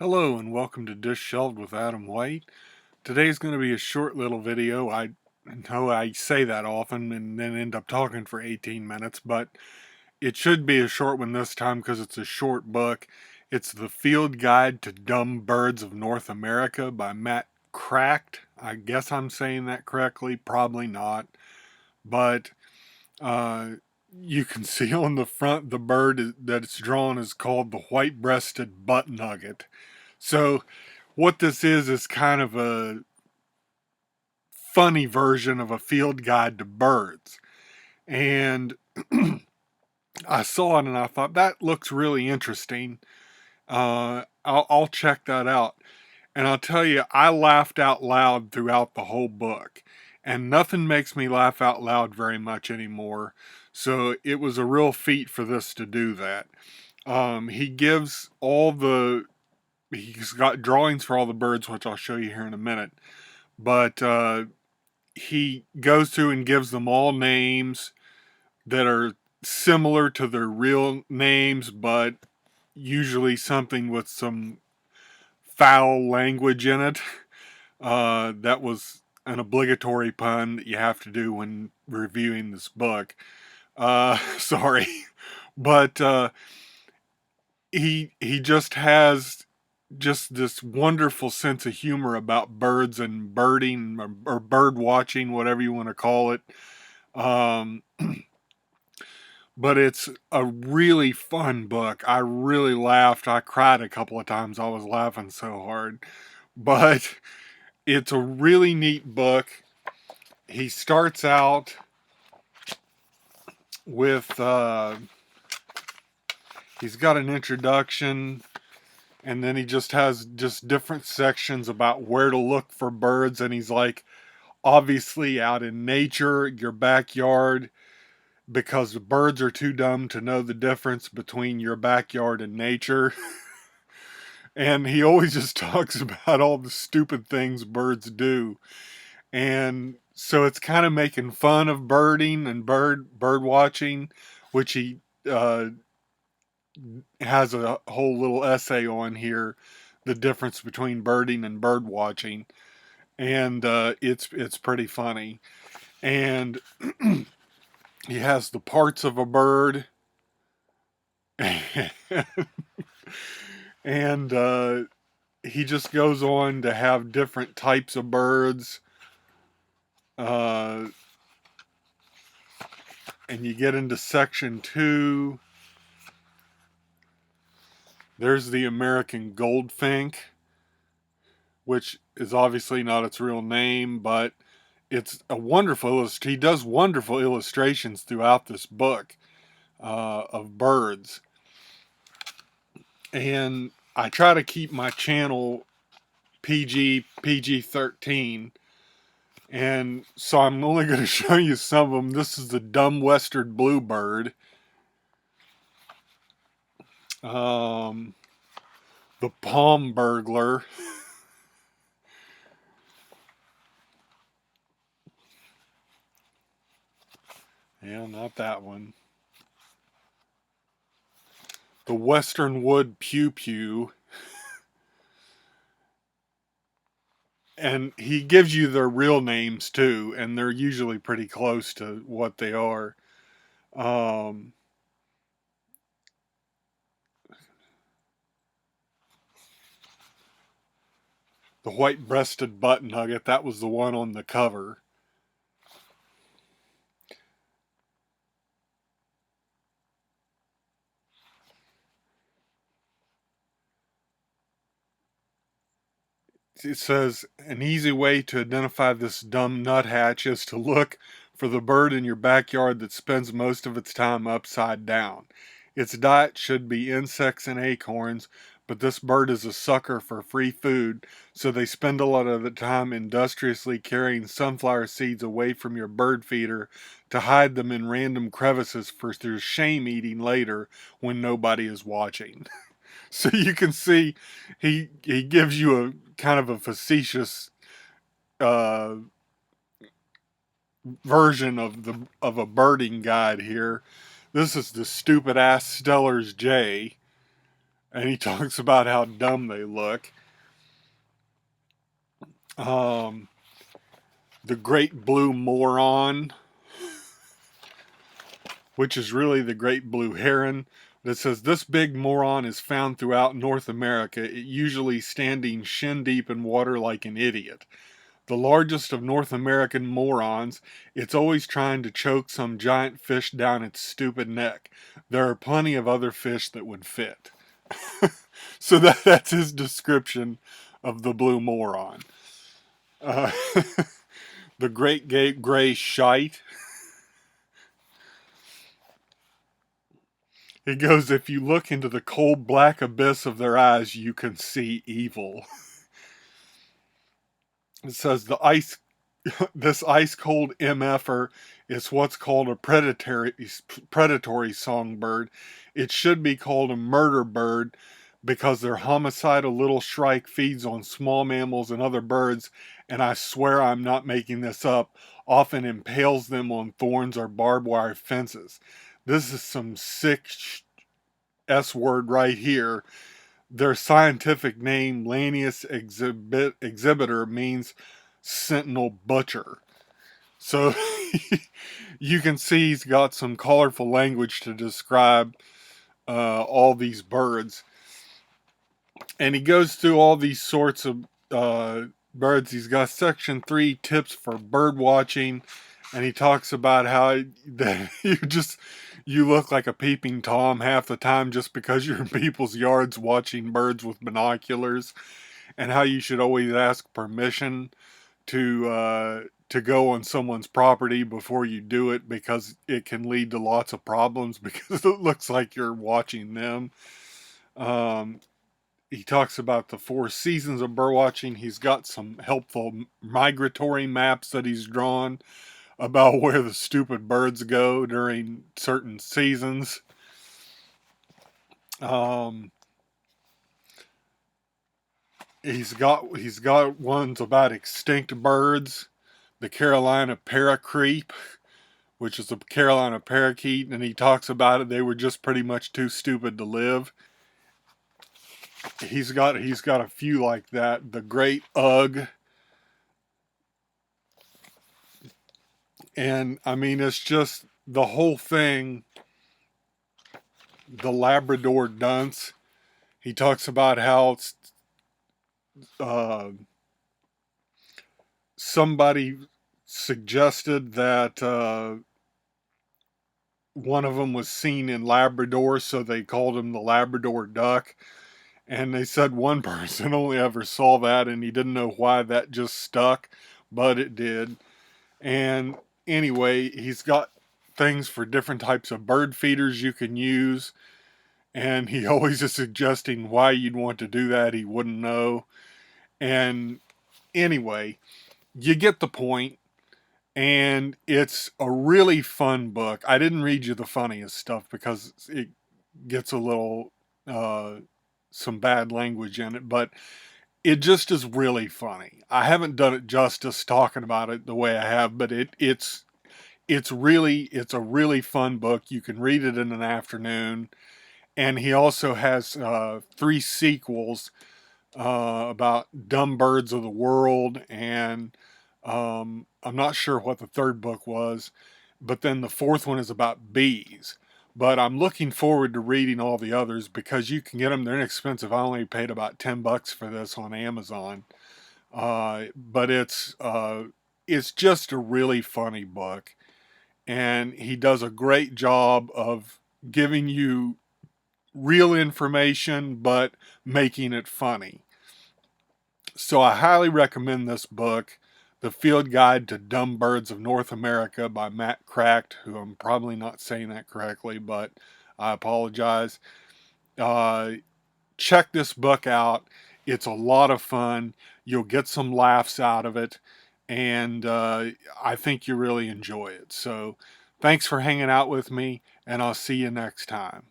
Hello and welcome to Dish Shelved with Adam White. Today's going to be a short little video. I know I say that often and then end up talking for 18 minutes, but it should be a short one this time because it's a short book. It's The Field Guide to Dumb Birds of North America by Matt Kracht. I guess I'm saying that correctly, probably not. But uh, you can see on the front the bird that it's drawn is called the white-breasted butt nugget. So what this is kind of a funny version of a field guide to birds. And I saw it and I thought that looks really interesting. I'll check that out. And I'll tell you, I laughed out loud throughout the whole book. And nothing makes me laugh out loud very much anymore. So it was a real feat for this to do that. He gives all the He's got drawings for all the birds, which I'll show you here in a minute. But he goes through and gives them all names that are similar to their real names, but usually something with some foul language in it. That was an obligatory pun that you have to do when reviewing this book. Sorry. But he just has just this wonderful sense of humor about birds and birding or bird watching, whatever you want to call it. Um, but it's a really fun book. I really laughed. I cried a couple of times. I was laughing so hard. But it's a really neat book. He starts out with, he's got an introduction, and then he just has just different sections about where to look for birds. And he's like, obviously out in nature, your backyard, because the birds are too dumb to know the difference between your backyard and nature. And he always just talks about all the stupid things birds do. And so it's kind of making fun of birding and bird watching, which he has a whole little essay on here, the difference between birding and bird watching. And it's pretty funny. And he has the parts of a bird. And he just goes on to have different types of birds. And you get into section 2. There's the American goldfink, which is obviously not its real name, but it's a wonderful he does wonderful illustrations throughout this book of birds. And I try to keep my channel PG-13, and so I'm only going to show you some of them. This is the dumb western bluebird. The palm burglar. Yeah, not that one. The western wood pew pew. And he gives you their real names too, and they're usually pretty close to what they are. The white-breasted butt nugget, that was the one on the cover. It says, an easy way to identify this dumb nuthatch is to look for the bird in your backyard that spends most of its time upside down. Its diet should be insects and acorns, but this bird is a sucker for free food, so they spend a lot of the time industriously carrying sunflower seeds away from your bird feeder to hide them in random crevices for their shame eating later when nobody is watching. So you can see he gives you a kind of a facetious uh, version of a birding guide here. This is the stupid ass Steller's Jay. and he talks about how dumb they look. Um, the Great Blue Moron, which is really the Great Blue Heron, that says this big moron is found throughout North America, usually standing shin deep in water like an idiot. The largest of North American morons, it's always trying to choke some giant fish down its stupid neck. There are plenty of other fish that would fit. So that's his description of the blue moron. Uh, the Great Gray Shite. It goes, if you look into the cold black abyss of their eyes, you can see evil. It says this ice cold MFer is what's called a predatory songbird. It should be called a murder bird because their homicidal little shrike feeds on small mammals and other birds, and I swear I'm not making this up, often impales them on thorns or barbed wire fences. This is some sick S word right here. Their scientific name, Lanius exhibitor, means sentinel butcher. So you can see he's got some colorful language to describe all these birds. And he goes through all these sorts of birds. He's got section 3, tips for bird watching, and he talks about how that you look like a peeping Tom half the time just because you're in people's yards watching birds with binoculars, and how you should always ask permission to go on someone's property before you do it, because it can lead to lots of problems because it looks like you're watching them. He talks about the 4 seasons of bird watching. He's got some helpful migratory maps that he's drawn about where the stupid birds go during certain seasons. He's got ones about extinct birds, the Carolina paracreep, which is a Carolina parakeet, and he talks about it. They were just pretty much too stupid to live. He's got a few like that. The great Ugg. And I mean, it's just the whole thing. The Labrador dunce. He talks about how somebody suggested that one of them was seen in Labrador, so they called him the Labrador duck. And they said one person only ever saw that, and he didn't know why that just stuck, but it did. And anyway, he's got things for different types of bird feeders you can use, and he always is suggesting why you'd want to do that. He wouldn't know. And anyway, you get the point. And it's a really fun book. I didn't read you the funniest stuff because it gets a little some bad language in it, but it just is really funny. I haven't done it justice talking about it the way I have, but it's a really fun book. You can read it in an afternoon. And he also has 3 sequels about dumb birds of the world, and I'm not sure what the 3rd book was, but then the 4th one is about bees. But I'm looking forward to reading all the others because you can get them. They're inexpensive. I only paid about $10 for this on Amazon. But it's just a really funny book, and he does a great job of giving you real information but making it funny. So I highly recommend this book, The Field Guide to Dumb Birds of North America by Matt Kracht, who I'm probably not saying that correctly, but I apologize. Check this book out. It's a lot of fun. You'll get some laughs out of it, and I think you really enjoy it. So thanks for hanging out with me, and I'll see you next time.